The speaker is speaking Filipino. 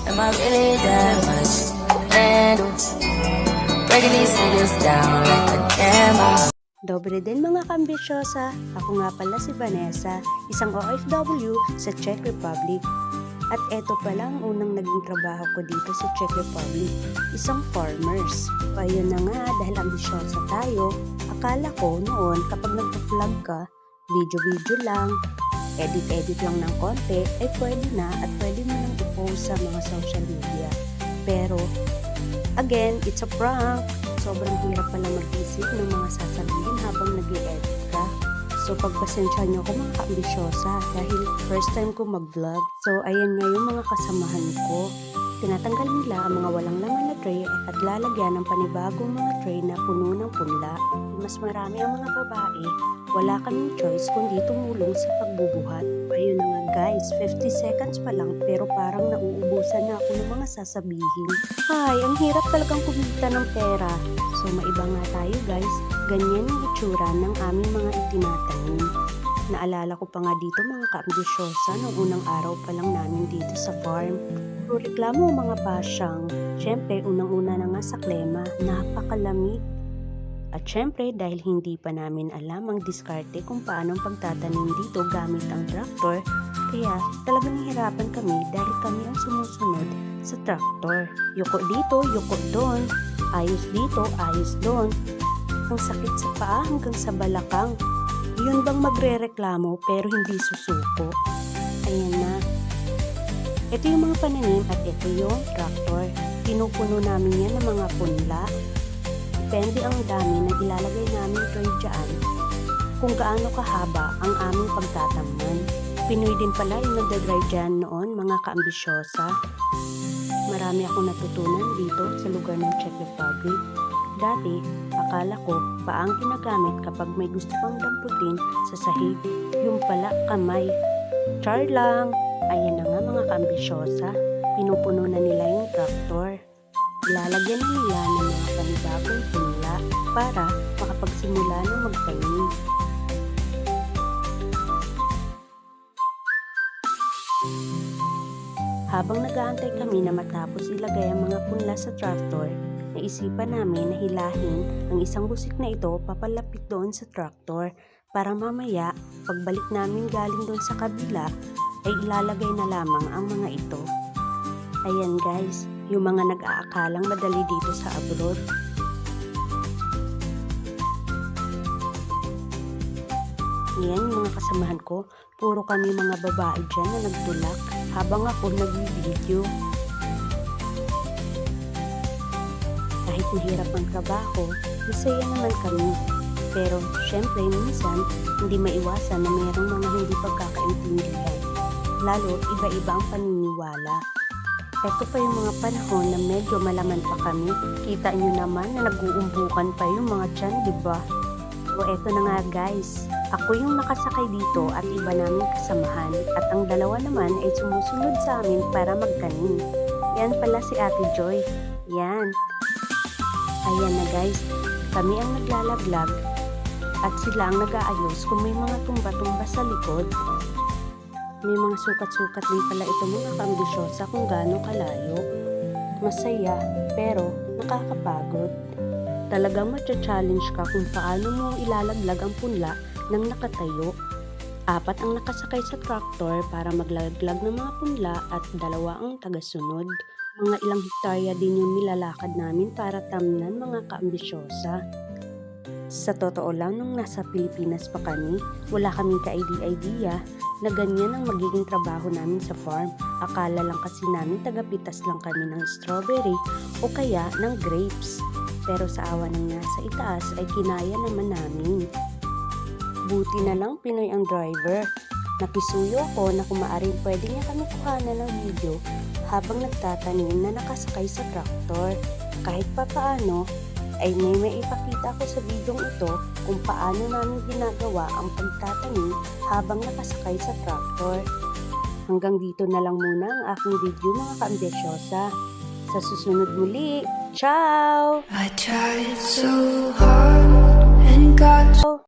Am I really that much? And breaking these niggas down like a demo. Dobre din mga kaambisyosa, ako nga pala si Vanessa, isang OFW sa Czech Republic. At eto pala ang unang naging trabaho ko dito sa Czech Republic, isang farmers. Ayun na nga, dahil ambisyosa tayo, akala ko noon kapag nagpa-vlog ka, video-video lang, edit-edit lang ng konti, ay pwede na at pwede mo nang i-post sa mga social media. Pero, again, it's a prank. Sobrang hirap pala mag-isip ng mga sasabihin habang nag-i-edit ka. So, pagpasensya nyo ko mga kaambisyosa dahil first time ko mag-vlog. So, ayan nga yung mga kasamahan ko. Tinatanggal nila ang mga walang laman na tray at lalagyan ng panibagong mga tray na puno ng punla. Mas marami ang mga babae. Wala kaming choice kundi tumulong sa pagbubuhat. Ayun na nga guys, 50 seconds pa lang pero parang nauubusan na ako ng mga sasabihin. Ay, ang hirap talagang kumita ng pera. So maiba nga tayo guys, ganyan yung itsura ng aming mga itinatanim. Naalala ko pa nga dito mga kaambisyosa noong unang araw pa lang namin dito sa farm. Puro reklamo mga pasyang. Siyempre, unang-una na nga sa klema, napakalamig. At syempre, dahil hindi pa namin alam ang diskarte kung paano ang pagtatanim dito gamit ang traktor, kaya talagang hirapan kami dahil kami ang sumusunod sa traktor. Yuko dito, yuko doon, ayos dito, ayos doon. Ang sakit sa paa hanggang sa balakang. Yun bang magre-reklamo pero hindi susuko? Ayan na. Ito yung mga pananim at ito yung traktor. Pinupuno namin yan ng mga punla. Depende ang dami na ilalagay namin tray dyan kung gaano kahaba ang aming pagtatamnan. Pinoy din pala yung nagdadry dyan noon mga kaambisyosa. Marami akong natutunan dito sa lugar ng Czech Republic. Dati, akala ko paang ginagamit kapag may gusto pang damputin sa sahig. Yung pala kamay. Char lang! Ayan na nga mga kaambisyosa. Pinupuno na nila yung traktor. Ilalagyan na nila ng mga panibagong punla para makapagsimula ng magtanim. Habang nag-aantay kami na matapos ilagay ang mga punla sa traktor, naisipan namin na hilahin ang isang busik na ito papalapit doon sa traktor para mamaya pagbalik namin galing doon sa kabila ay ilalagay na lamang ang mga ito. Ayan guys, yung mga nag-aakalang madali dito sa abroad. Yan yung mga kasamahan ko, puro kami mga babae dyan na nagtulak habang ako nag-video. Kahit mahirap ang trabaho, masaya naman kami. Pero syempre minsan, hindi maiwasan na mayroong mga hindi pagkakaintindihan. Lalo, iba-iba ang paniniwala. Ito pa yung mga panahon na medyo malaman pa kami. Kita nyo naman na nag-uumbukan pa yung mga tiyan, diba? O eto na nga guys, ako yung nakasakay dito at iba namin kasamahan. At ang dalawa naman ay sumusunod sa amin para magkanin. Yan pala si Ate Joy. Yan. Ayan na guys, kami ang naglalaglag at sila ang nag-aayos kung may mga tumba-tumba sa likod. May mga sukat-sukat din pala ito mga kaambisyosa kung gaano kalayo. Masaya, pero nakakapagod. Talagang matcha-challenge ka kung paano mo ilalaglag ang punla ng nakatayo. 4 ang nakasakay sa traktor para maglaglag ng mga punla at 2 ang tagasunod. Mga ilang hektarya din yung nilalakad namin para tamnan mga kaambisyosa. Sa totoo lang, nung nasa Pilipinas pa kami, wala kaming ka-idea na ganyan ang magiging trabaho namin sa farm. Akala lang kasi namin tagapitas lang kami ng strawberry o kaya ng grapes. Pero sa awa ng nasa itaas ay kinaya naman namin. Buti na lang Pinoy ang driver. Nakisuyo ako na kung maaring pwede niya kami kuhanan ng video habang nagtatanim na nakasakay sa traktor. Kahit pa paano, ay may ipakita ko sa videong ito kung paano namin ginagawa ang pagtatanim habang nakasakay sa traktor. Hanggang dito na lang muna ang aking video mga kaambisyosa. Sa susunod muli, ciao! I tried so hard and got